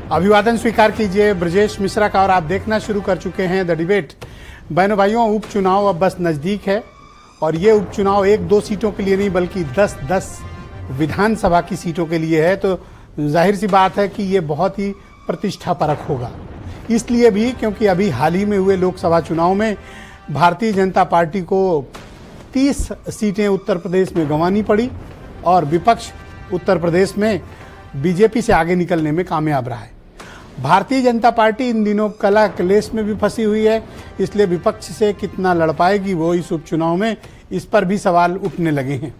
अभिवादन स्वीकार कीजिए ब्रजेश मिश्रा का और आप देखना शुरू कर चुके हैं द डिबेट। बहनों भाइयों, उपचुनाव अब बस नज़दीक है और ये उपचुनाव 1-2 सीटों के लिए नहीं बल्कि 10-10 विधानसभा की सीटों के लिए है। तो जाहिर सी बात है कि ये बहुत ही प्रतिष्ठापरक होगा, इसलिए भी क्योंकि अभी हाल ही में हुए लोकसभा चुनाव में भारतीय जनता पार्टी को 30 सीटें उत्तर प्रदेश में गंवानी पड़ी और विपक्ष उत्तर प्रदेश में बीजेपी से आगे निकलने में कामयाब रहा है। भारतीय जनता पार्टी इन दिनों कलह क्लेश में भी फंसी हुई है, इसलिए विपक्ष से कितना लड़ पाएगी वो इस उपचुनाव में, इस पर भी सवाल उठने लगे हैं।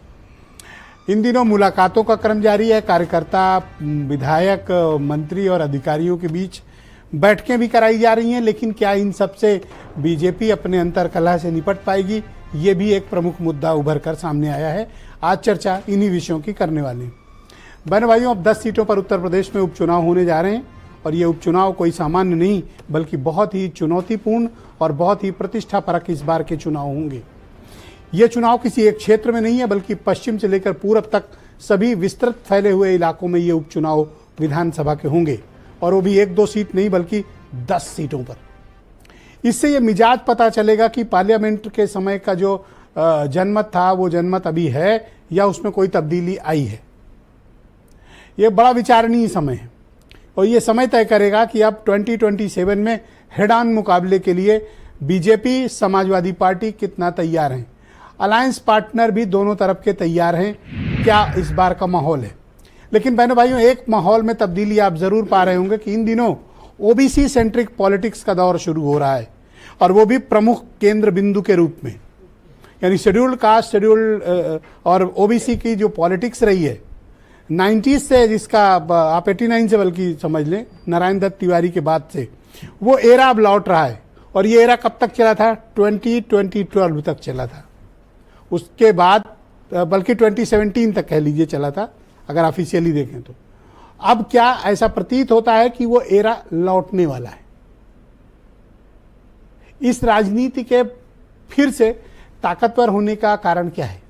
इन दिनों मुलाकातों का क्रम जारी है। कार्यकर्ता, विधायक, मंत्री और अधिकारियों के बीच बैठकें भी कराई जा रही हैं, लेकिन क्या इन सब से बीजेपी अपने अंतर कलह से निपट पाएगी, ये भी एक प्रमुख मुद्दा उभर कर सामने आया है। आज चर्चा इन्हीं विषयों की करने वाली। बहन भाइयों, अब 10 सीटों पर उत्तर प्रदेश में उपचुनाव होने जा रहे हैं और ये उपचुनाव कोई सामान्य नहीं बल्कि बहुत ही चुनौतीपूर्ण और बहुत ही प्रतिष्ठापरक इस बार के चुनाव होंगे। ये चुनाव किसी एक क्षेत्र में नहीं है बल्कि पश्चिम से लेकर पूरब तक सभी विस्तृत फैले हुए इलाकों में ये उपचुनाव विधानसभा के होंगे और वो भी 1-2 सीट नहीं बल्कि 10 सीटों पर। इससे ये मिजाज पता चलेगा कि पार्लियामेंट के समय का जो जनमत था वो जनमत अभी है या उसमें कोई तब्दीली आई है। ये बड़ा विचारणीय समय है और ये समय तय करेगा कि अब 2027 में हेड ऑन मुकाबले के लिए बीजेपी, समाजवादी पार्टी कितना तैयार हैं। अलायंस पार्टनर भी दोनों तरफ के तैयार हैं। क्या इस बार का माहौल है। लेकिन बहनों भाइयों, एक माहौल में तब्दीली आप जरूर पा रहे होंगे कि इन दिनों ओबीसी सेंट्रिक पॉलिटिक्स का दौर शुरू हो रहा है और वो भी प्रमुख केंद्र बिंदु के रूप में, यानी शेड्यूल्ड कास्ट, शेड्यूल्ड और ओबीसी की जो पॉलिटिक्स रही है 90s से, जिसका आप 89 से बल्कि समझ लें, नारायण दत्त तिवारी के बाद से वो एरा अब लौट रहा है। और ये एरा कब तक चला था? 2012 तक चला था। उसके बाद बल्कि 2017 तक कह लीजिए चला था अगर ऑफिशियली देखें तो। अब क्या ऐसा प्रतीत होता है कि वो एरा लौटने वाला है। इस राजनीति के फिर से ताकतवर होने का कारण क्या है?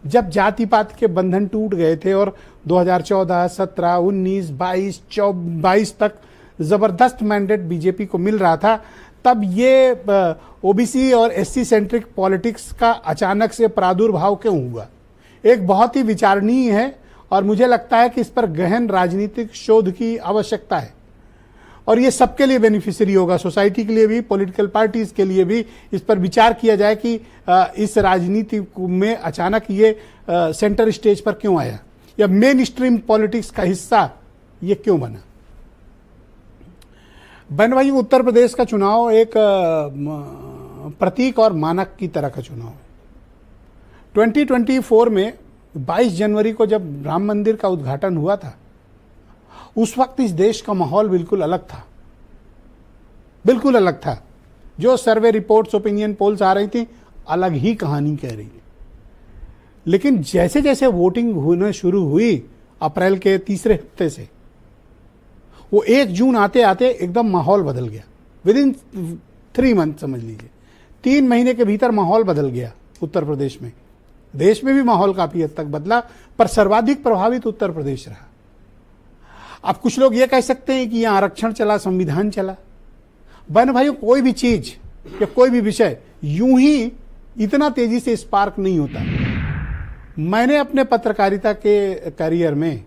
जब जाति पात के बंधन टूट गए थे और 2014, 17, 19, 22 तक जबरदस्त मैंडेट बीजेपी को मिल रहा था, तब ये ओबीसी और एससी सेंट्रिक पॉलिटिक्स का अचानक से प्रादुर्भाव क्यों हुआ? एक बहुत ही विचारणीय है और मुझे लगता है कि इस पर गहन राजनीतिक शोध की आवश्यकता है और ये सबके लिए बेनिफिशियरी होगा, सोसाइटी के लिए भी, पॉलिटिकल पार्टीज के लिए भी। इस पर विचार किया जाए कि इस राजनीति में अचानक ये सेंटर स्टेज पर क्यों आया या मेन स्ट्रीम पॉलिटिक्स का हिस्सा ये क्यों बना। बहन भाई, उत्तर प्रदेश का चुनाव एक प्रतीक और मानक की तरह का चुनाव है। 2024 में 22 जनवरी को जब राम मंदिर का उद्घाटन हुआ था, उस वक्त इस देश का माहौल बिल्कुल अलग था, बिल्कुल अलग था। जो सर्वे रिपोर्ट्स, ओपिनियन पोल्स आ रही थी, अलग ही कहानी कह रही थी। लेकिन जैसे जैसे वोटिंग होना शुरू हुई अप्रैल के तीसरे हफ्ते से, वो 1 जून आते आते एकदम माहौल बदल गया। विदिन 3 मंथ समझ लीजिए, 3 महीने के भीतर माहौल बदल गया उत्तर प्रदेश में। देश में भी माहौल काफी हद तक बदला, पर सर्वाधिक प्रभावित उत्तर प्रदेश रहा। अब कुछ लोग ये कह सकते हैं कि यहाँ आरक्षण चला, संविधान चला। बहन भाइयों, कोई भी चीज या कोई भी विषय यूं ही इतना तेजी से स्पार्क नहीं होता। मैंने अपने पत्रकारिता के करियर में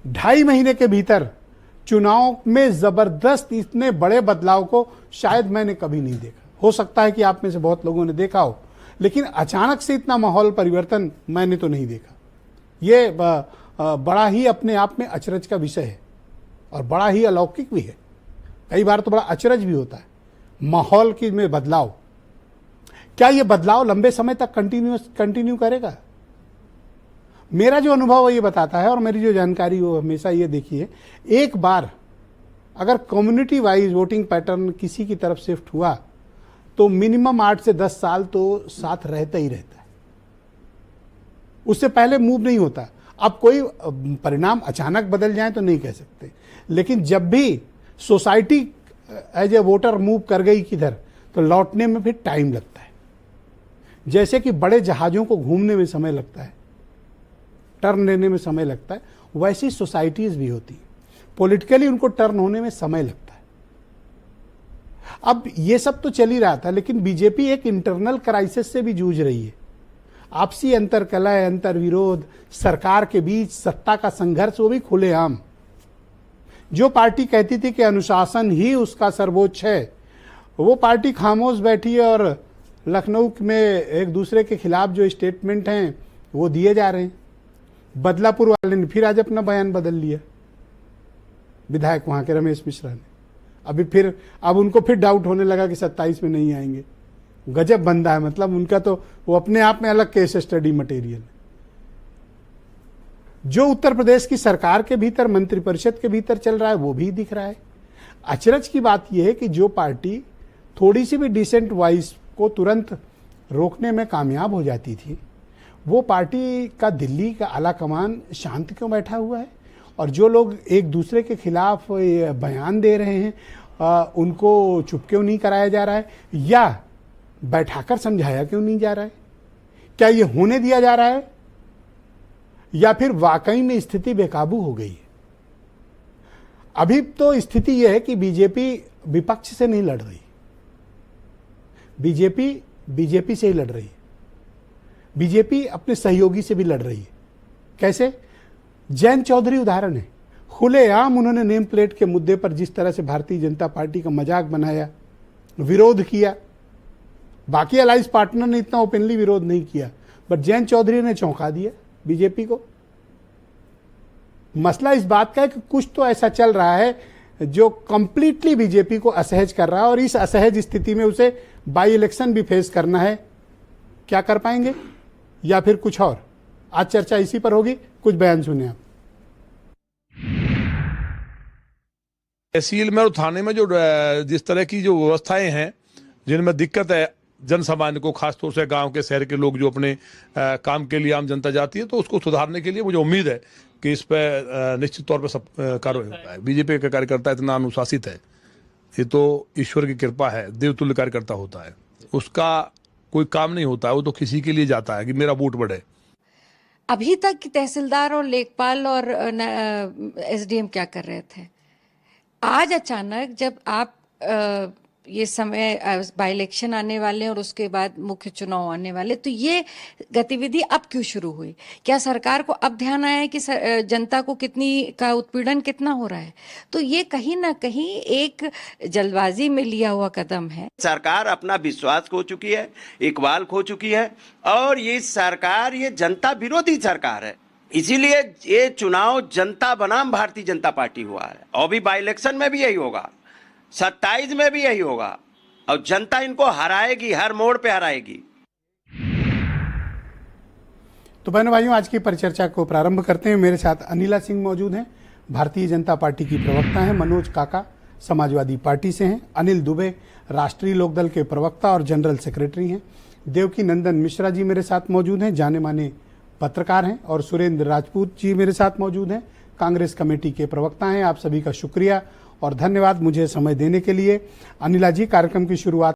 2.5 महीने के भीतर चुनाव में जबरदस्त इतने बड़े बदलाव को शायद मैंने कभी नहीं देखा। हो सकता है कि आप में से बहुत लोगों ने देखा हो, लेकिन अचानक से इतना माहौल परिवर्तन मैंने तो नहीं देखा। ये बड़ा ही अपने आप में अचरज का विषय है और बड़ा ही अलौकिक भी है। कई बार तो बड़ा अचरज भी होता है माहौल की में बदलाव। क्या ये बदलाव लंबे समय तक कंटिन्यू करेगा? मेरा जो अनुभव ये बताता है और मेरी जो जानकारी वो हमेशा ये देखी है, एक बार अगर कम्युनिटी वाइज वोटिंग पैटर्न किसी की तरफ शिफ्ट हुआ तो मिनिमम 8 से 10 साल तो साथ रहता ही रहता है, उससे पहले मूव नहीं होता। अब कोई परिणाम अचानक बदल जाए तो नहीं कह सकते, लेकिन जब भी society as a voter move कर गई किधर, तो लौटने में फिर टाइम लगता है। जैसे कि बड़े जहाज़ों को घूमने में समय लगता है, टर्न लेने में समय लगता है, वैसी सोसाइटीज़ भी होती हैं। पॉलिटिकली उनको टर्न होने में समय लगता है। अब ये सब तो चल ही रहा था, लेकिन बीजेपी एक इंटरनल क्राइसिस से भी जूझ रही है। आपसी अंतरकलह, अंतर्विरोध, सरकार के बीच सत्ता का संघर्ष, वो भी खुलेआम। जो पार्टी कहती थी कि अनुशासन ही उसका सर्वोच्च है, वो पार्टी खामोश बैठी है और लखनऊ में एक दूसरे के खिलाफ जो स्टेटमेंट हैं वो दिए जा रहे हैं। बदलापुर वाले ने फिर आज अपना बयान बदल लिया, विधायक वहां के रमेश मिश्रा ने। अब उनको फिर डाउट होने लगा कि 27 में नहीं आएंगे। गजब बंदा है, मतलब उनका तो वो अपने आप में अलग केस स्टडी मटेरियल है। जो उत्तर प्रदेश की सरकार के भीतर, मंत्रिपरिषद के भीतर चल रहा है, वो भी दिख रहा है। अचरज की बात यह है कि जो पार्टी थोड़ी सी भी डिसेंट वॉइस को तुरंत रोकने में कामयाब हो जाती थी, वो पार्टी का दिल्ली का आला कमान शांत क्यों बैठा हुआ है? और जो लोग एक दूसरे के खिलाफ बयान दे रहे हैं, उनको चुप क्यों नहीं कराया जा रहा है, या बैठाकर समझाया क्यों नहीं जा रहा है? क्या ये होने दिया जा रहा है, या फिर वाकई में स्थिति बेकाबू हो गई है? अभी तो स्थिति यह है कि बीजेपी विपक्ष से नहीं लड़ रही, बीजेपी से ही लड़ रही है। बीजेपी अपने सहयोगी से भी लड़ रही है। कैसे? जयंत चौधरी उदाहरण है। खुलेआम उन्होंने नेम प्लेट के मुद्दे पर जिस तरह से भारतीय जनता पार्टी का मजाक बनाया, विरोध किया। बाकी अलाइंस पार्टनर ने इतना ओपनली विरोध नहीं किया, बट जयंत चौधरी ने चौंका दिया बीजेपी को। मसला इस बात का है कि कुछ तो ऐसा चल रहा है जो कंप्लीटली बीजेपी को असहज कर रहा है, और इस असहज स्थिति में उसे बाई इलेक्शन भी फेस करना है। क्या कर पाएंगे या फिर कुछ और? आज चर्चा इसी पर होगी। कुछ बयान सुने आप। तहसील में और थाने में जो जिस तरह की जो व्यवस्थाएं हैं, जिनमें दिक्कत है जन सामान्य को, खासतौर से गांव के, शहर के लोग जो अपने काम के लिए आम जनता जाती है, तो उसको सुधारने के लिए मुझे उम्मीद है कि इस पर निश्चित तौर पर सब कार्रवाई होता है। बीजेपी का कार्यकर्ता इतना अनुशासित है, ये तो ईश्वर की कृपा है। देवतुल्य कार्यकर्ता होता है, उसका कोई काम नहीं होता है, वो तो किसी के लिए जाता है कि मेरा वोट बढ़े। अभी तक तहसीलदार और लेखपाल और एसडीएम क्या कर रहे थे? आज अचानक जब आप ये समय बाई इलेक्शन आने वाले हैं और उसके बाद मुख्य चुनाव आने वाले, तो ये गतिविधि अब क्यों शुरू हुई? क्या सरकार को अब ध्यान आया है कि जनता को उत्पीड़न कितना हो रहा है? तो ये कहीं ना कहीं एक जल्दबाजी में लिया हुआ कदम है। सरकार अपना विश्वास खो चुकी है, इकबाल खो चुकी है, और ये सरकार ये जनता विरोधी सरकार है। इसीलिए ये चुनाव जनता बनाम भारतीय जनता पार्टी हुआ है, और भी बाई इलेक्शन में भी यही होगा, 27 में भी यही होगा, और जनता इनको हराएगी, हर मोड़ पे हराएगी। तो बहनों भाइयों, आज की परिचर्चा को प्रारंभ करते हैं। मेरे साथ अनिला सिंह मौजूद हैं, भारतीय जनता पार्टी की प्रवक्ता हैं। मनोज काका समाजवादी पार्टी से हैं। अनिल दुबे राष्ट्रीय लोकदल के प्रवक्ता और जनरल सेक्रेटरी हैं। देवकी नंदन मिश्रा जी मेरे साथ मौजूद हैं, जाने माने पत्रकार हैं। और सुरेंद्र राजपूत जी मेरे साथ मौजूद हैं, कांग्रेस कमेटी के प्रवक्ता हैं। आप सभी का शुक्रिया और धन्यवाद मुझे समय देने के लिए। अनिला जी, कार्यक्रम की शुरुआत